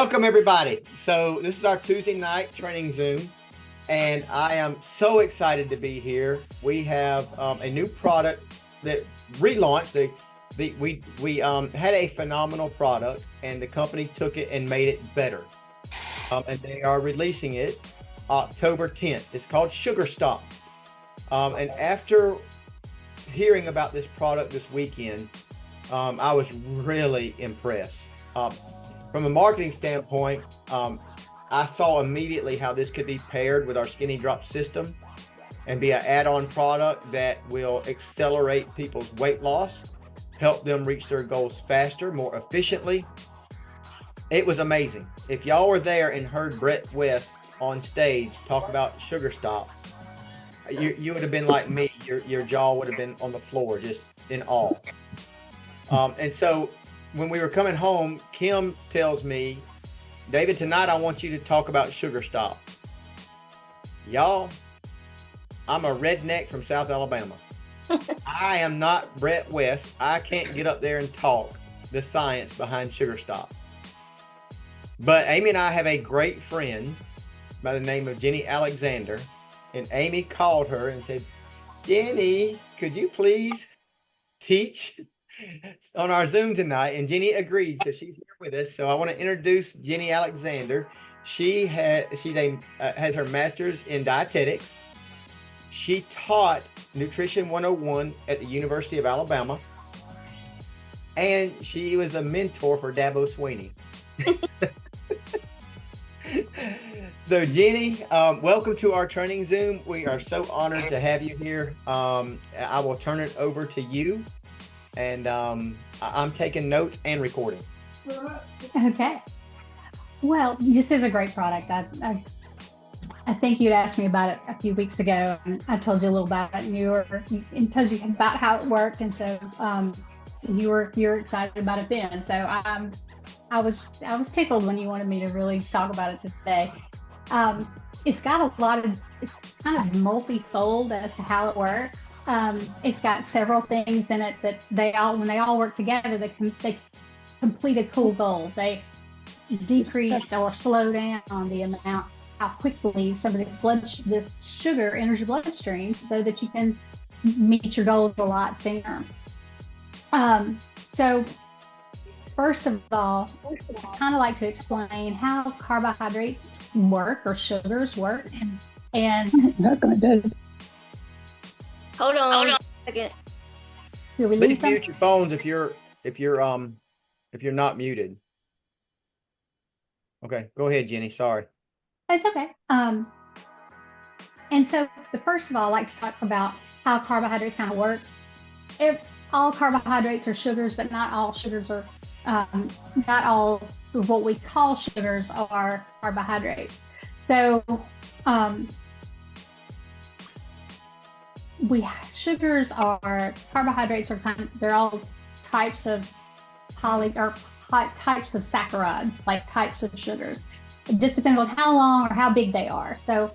Welcome, everybody. So this is our Tuesday night training Zoom, and I am so excited to be here. We have a new product that relaunched. We had a phenomenal product, and the company took it and made it better. And they are releasing it October 10th. It's called Sugar Stop. And after hearing about this product this weekend, I was really impressed. From a marketing standpoint, I saw immediately how this could be paired with our Skinny Drop system and be an add-on product that will accelerate people's weight loss, help them reach their goals faster, more efficiently. It was amazing. If y'all were there and heard Brett West on stage talk about Sugar Stop, you would have been like me. Your jaw would have been on the floor, just in awe. And so when we were coming home, Kim tells me, David, tonight I want you to talk about Sugar Stop. Y'all, I'm a redneck from South Alabama. I am not Brett West. I can't get up there and talk the science behind Sugar Stop. But Amy and I have a great friend by the name of Jenny Alexander. And Amy called her and said, Jenny, could you please teach on our Zoom tonight? And Jenny agreed, so she's here with us. So I want to introduce Jenny Alexander. She has her master's in dietetics. She taught Nutrition 101 at the University of Alabama, and she was a mentor for Dabo Sweeney. So Jenny, welcome to our training Zoom. We are so honored to have you here. I will turn it over to you. And I'm taking notes and recording. Okay. Well, this is a great product. I think you'd asked me about it a few weeks ago, and I told you a little about it, and told you about how it worked, and so you were excited about it then. So I was tickled when you wanted me to really talk about it today. It's got it's kind of multi-fold as to how it works. It's got several things in it that when they all work together, they complete a cool goal. They decrease or slow down the amount, how quickly some of this sugar enters your bloodstream, so that you can meet your goals a lot sooner. So first of all, I kind of like to explain how carbohydrates work, or sugars work, and not gonna do it. Hold on a second. Please mute your phones if you're not muted. Okay, go ahead, Jenny. Sorry. It's okay. And so first of all, I like to talk about how carbohydrates kind of work. All carbohydrates are sugars, but not all sugars are, not all of what we call sugars are carbohydrates. So carbohydrates are they're all types of types of saccharides, like types of sugars. It just depends on how long or how big they are. So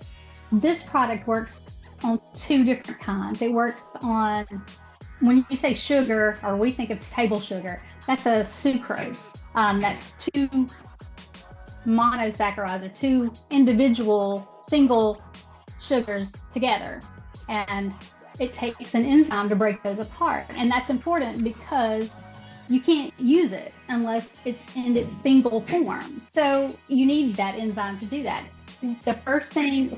this product works on two different kinds. It works on, when you say sugar, or we think of table sugar, that's a sucrose. That's two monosaccharides, or two individual single sugars together. And it takes an enzyme to break those apart. And that's important because you can't use it unless it's in its single form. So you need that enzyme to do that. The first thing,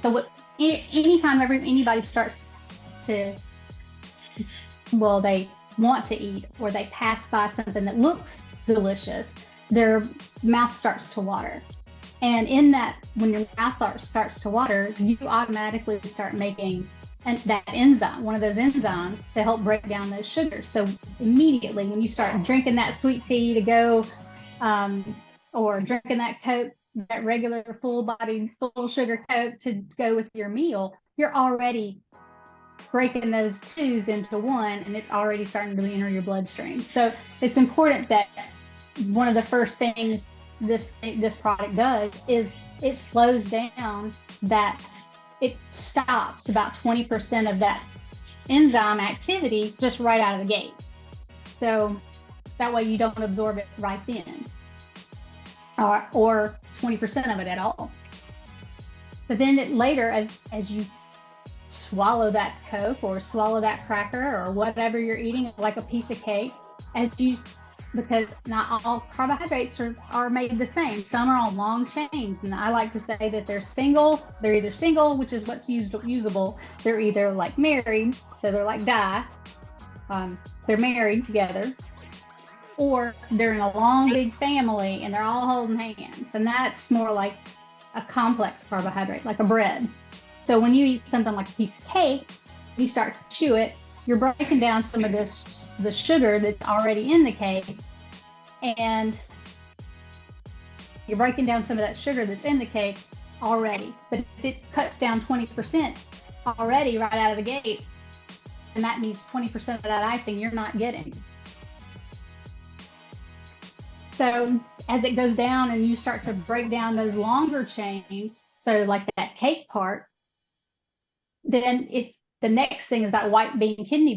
anytime anybody starts to, they want to eat, or they pass by something that looks delicious, their mouth starts to water. And in that, when your mouth starts to water, you automatically start making that enzyme, one of those enzymes, to help break down those sugars. So immediately when you start drinking that sweet tea to go, or drinking that Coke, that regular full sugar Coke to go with your meal, you're already breaking those twos into one, and it's already starting to enter your bloodstream. So it's important that one of the first things this product does is it slows down that. It stops about 20% of that enzyme activity just right out of the gate. So that way you don't absorb it right then. or 20% of it at all. But then later, as you swallow that Coke or swallow that cracker or whatever you're eating, like a piece of cake, because not all carbohydrates are made the same. Some are on long chains, and I like to say that they're either single, which is what's usable. They're either like married, so they're like they're married together, or they're in a long big family and they're all holding hands, and that's more like a complex carbohydrate, like a bread. So when you eat something like a piece of cake, you start to chew it, you're breaking down some of the sugar that's already in the cake, and you're breaking down some of that sugar that's in the cake already. But if it cuts down 20% already right out of the gate, then that means 20% of that icing you're not getting. So as it goes down and you start to break down those longer chains, so like that cake part, then if the next thing is that white kidney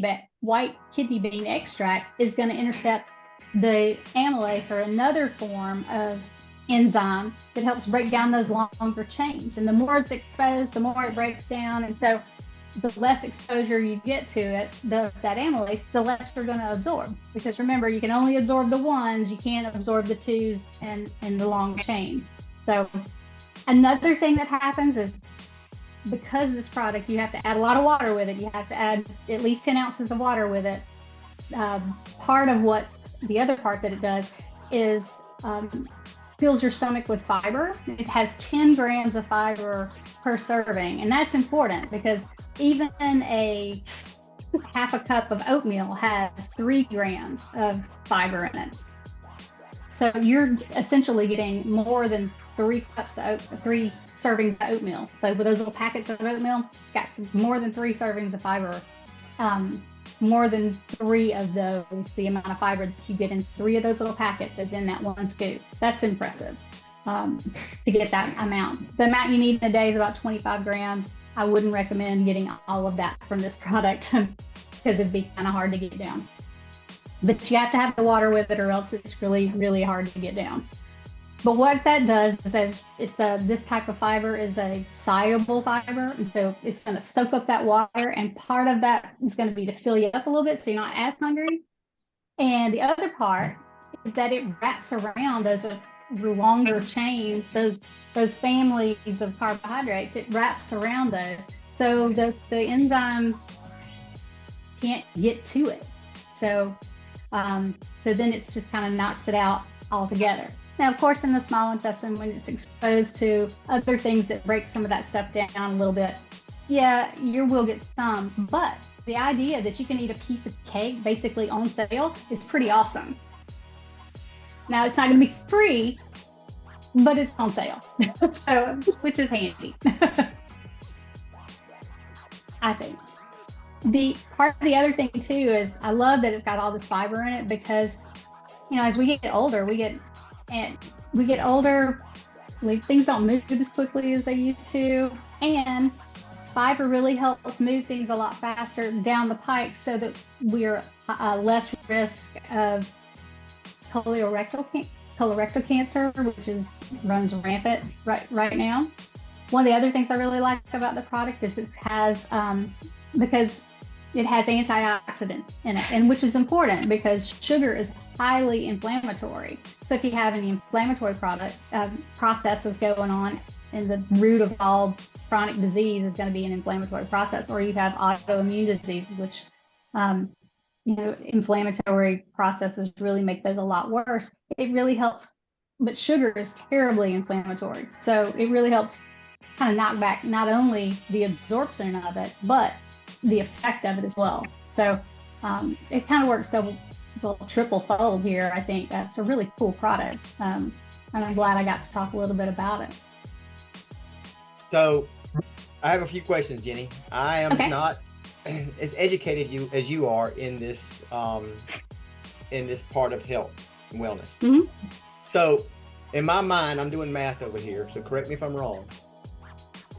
bean extract is going to intercept the amylase, or another form of enzyme that helps break down those longer chains. And the more it's exposed, the more it breaks down. And so the less exposure you get to it, that amylase, the less you're going to absorb. Because remember, you can only absorb the ones, you can't absorb the twos and the long chains. So another thing that happens is, because this product, you have to add a lot of water with it. You have to add at least 10 ounces of water with it. The other part that it does is fills your stomach with fiber. It has 10 grams of fiber per serving. And that's important because even a half a cup of oatmeal has 3 grams of fiber in it. So you're essentially getting more than 3 servings of oatmeal. So with those little packets of oatmeal, it's got more than 3 servings of fiber. More than 3 of those, the amount of fiber that you get in 3 of those little packets is in that 1 scoop. That's impressive to get that amount. The amount you need in a day is about 25 grams. I wouldn't recommend getting all of that from this product because it'd be kind of hard to get down. But you have to have the water with it, or else it's really, really hard to get down. But what that does is this type of fiber is a soluble fiber, and so it's going to soak up that water, and part of that is going to be to fill you up a little bit so you're not as hungry. And the other part is that it wraps around those longer chains, those families of carbohydrates. It wraps around those, so the enzyme can't get to it. So then it's just kind of knocks it out altogether. Now, of course, in the small intestine, when it's exposed to other things that break some of that stuff down a little bit, yeah, you will get some. But the idea that you can eat a piece of cake basically on sale is pretty awesome. Now, it's not going to be free, but it's on sale, so, which is handy, I think. The other thing too is I love that it's got all this fiber in it, because, as we get older, things don't move as quickly as they used to, and fiber really helps move things a lot faster down the pike, so that we're less risk of colorectal cancer, which runs rampant right now. One of the other things I really like about the product is it has because it has antioxidants in it, and which is important because sugar is highly inflammatory. So if you have any inflammatory processes going on, and the root of all chronic disease is going to be an inflammatory process, or you have autoimmune disease, which inflammatory processes really make those a lot worse. It really helps, but sugar is terribly inflammatory. So it really helps kind of knock back not only the absorption of it, but the effect of it as well. So it kind of works triple fold here. I think that's a really cool product. And I'm glad I got to talk a little bit about it. So I have a few questions, Jenny. I am not as educated as you are in this part of health and wellness. Mm-hmm. So in my mind, I'm doing math over here, so correct me if I'm wrong.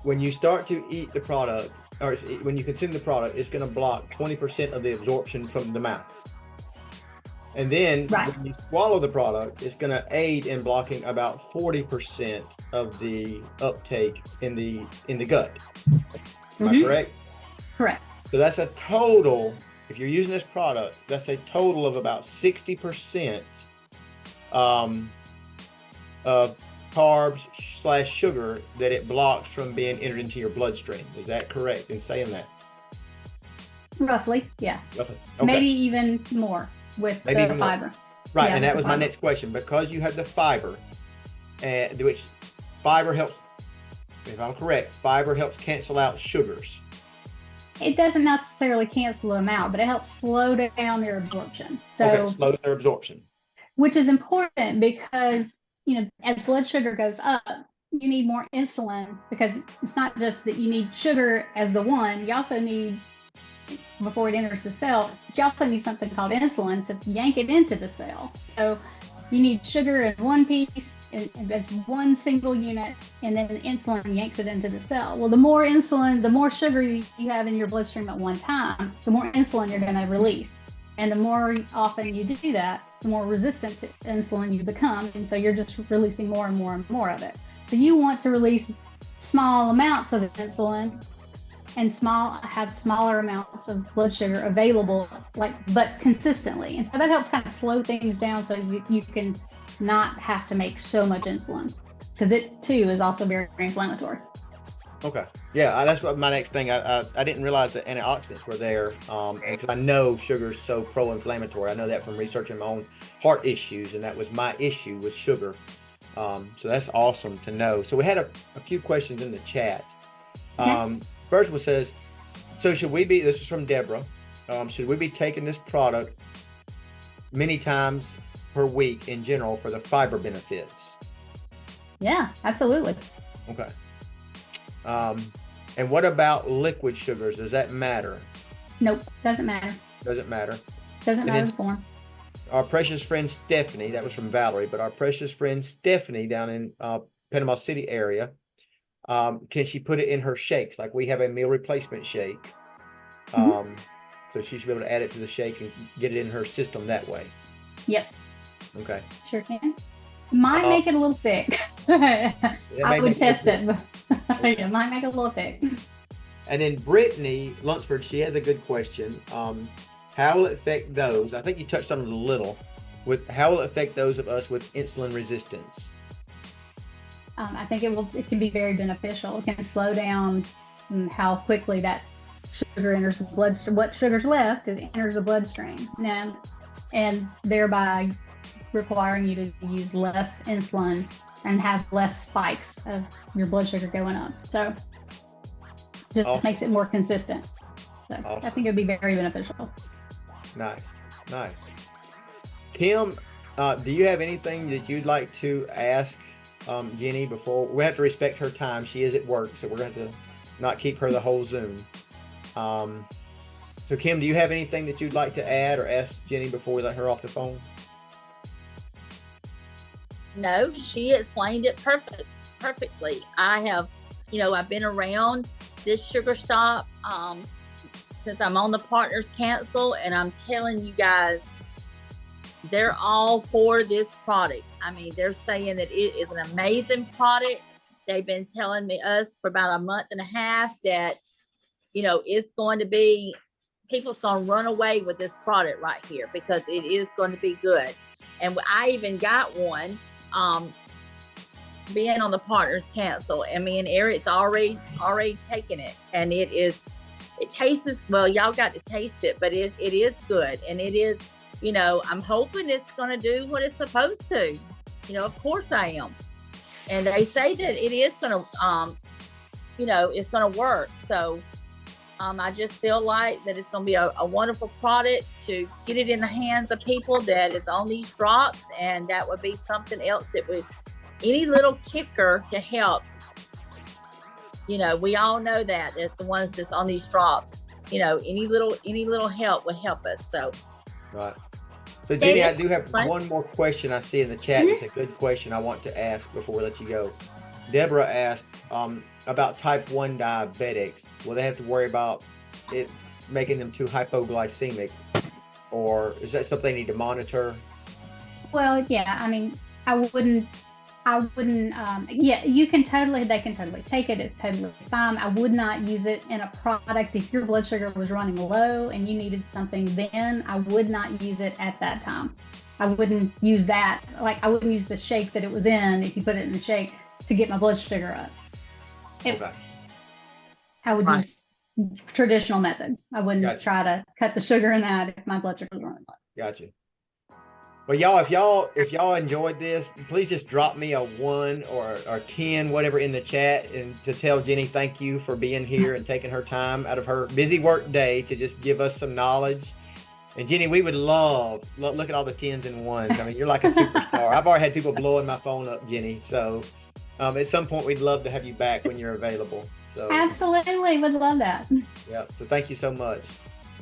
When you start to eat the product, or when you consume the product, it's going to block 20% of the absorption from the mouth. And then Right. when you swallow the product, it's going to aid in blocking about 40% of the uptake in the gut. Am I correct? Correct. So that's a total, if you're using this product, that's a total of about 60% of carbs / sugar that it blocks from being entered into your bloodstream. Is that correct in saying that? Roughly, yeah. Roughly. Okay. Maybe even more with the fiber. Right, Yeah, and that was my next question. Because you have the fiber, which fiber helps, if I'm correct, fiber helps cancel out sugars. It doesn't necessarily cancel them out, but it helps slow down their absorption. So, okay, slow their absorption. Which is important because, as blood sugar goes up, you need more insulin, because it's not just that you need sugar as the one, you also need, before it enters the cell, but you also need something called insulin to yank it into the cell. So you need sugar in one piece as one single unit, and then insulin yanks it into the cell. Well, the more insulin, the more sugar you have in your bloodstream at one time, the more insulin you're going to release. And the more often you do that, the more resistant to insulin you become. And so you're just releasing more and more and more of it. So you want to release small amounts of insulin and have smaller amounts of blood sugar available, but consistently. And so that helps kind of slow things down, so you can not have to make so much insulin, because it too is also very, very inflammatory. Okay. Yeah, that's what my next thing. I didn't realize that antioxidants were there, because I know sugar is so pro-inflammatory. I know that from researching my own heart issues, and that was my issue with sugar. So that's awesome to know. So we had a few questions in the chat. Okay. First one says, so should we be, this is from Deborah, should we be taking this product many times per week in general for the fiber benefits? Yeah, absolutely. Okay. And what about liquid sugars? Does that matter? Nope, doesn't matter. Doesn't matter. Doesn't matter the form. Our precious friend Stephanie, that was from Valerie, but our precious friend Stephanie down in Panama City area, can she put it in her shakes? Like we have a meal replacement shake. So she should be able to add it to the shake and get it in her system that way. Yep. Okay. Sure can. Might make it a little thick. I would test it, but it might make it a little thick. And then Brittany Lunsford, she has a good question. How will it affect those? I think you touched on it a little. How will it affect those of us with insulin resistance? I think it can be very beneficial. It can slow down how quickly that sugar enters the bloodstream. What sugar's left, it enters the bloodstream, and thereby requiring you to use less insulin and have less spikes of your blood sugar going up. So just awesome. Makes it more consistent. So awesome. I think it would be very beneficial. Nice. Kim, do you have anything that you'd like to ask Jenny before? We have to respect her time. She is at work, so we're going to have to not keep her the whole Zoom. So Kim, do you have anything that you'd like to add or ask Jenny before we let her off the phone? No, she explained it perfectly. I have, I've been around this sugar stop since I'm on the Partners Council, and I'm telling you guys, they're all for this product. I mean, they're saying that it is an amazing product. They've been telling us for about a month and a half that, it's going to be, people's going to run away with this product right here because it is going to be good. And I even got one, being on the Partners Council, and me and Eric's already taken it, and it tastes, well, y'all got to taste it, but it is good. And it is, I'm hoping it's going to do what it's supposed to. Of course I am. And they say that it is going to, it's going to work. So I just feel like that it's going to be a wonderful product to get it in the hands of people that is on these drops. And that would be something else that would, any little kicker to help. We all know that the ones that's on these drops, any little help would help us. So. Right. So Jenny, I do have one more question I see in the chat. It's a good question I want to ask before we let you go. Deborah asked about type 1 diabetics. Will they have to worry about it making them too hypoglycemic, or is that something they need to monitor? Well, yeah, I mean, I wouldn't, yeah, they can totally take it. It's totally fine. I would not use it in a product. If your blood sugar was running low and you needed something then, I would not use it at that time. I wouldn't use that. Like, I wouldn't use the shake that it was in if you put it in the shake to get my blood sugar up. Okay. I would Right. use traditional methods. I wouldn't Gotcha. try to cut the sugar in that if my blood sugar was running low. Gotcha. Well, y'all, if y'all enjoyed this, please just drop me a 1 or 10, whatever, in the chat, and to tell Jenny thank you for being here and taking her time out of her busy work day to just give us some knowledge. And Jenny, we would look at all the 10s and 1s. I mean, you're like a superstar. I've already had people blowing my phone up, Jenny. So at some point, we'd love to have you back when you're available. So Absolutely, would love that. yeah. So thank you so much.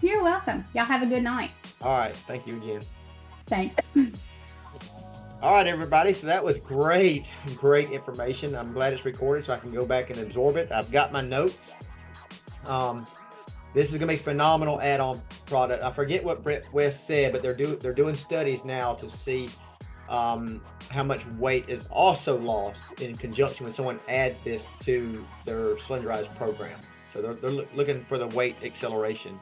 You're welcome. Y'all have a good night. All right. Thank you again. Thanks. All right, everybody. So that was great information. I'm glad it's recorded so I can go back and absorb it. I've got my notes. This is gonna be a phenomenal add-on product. I forget what Brett West said, but they're doing studies now to see how much weight is also lost in conjunction when someone adds this to their Slenderize program. So they're looking for the weight acceleration.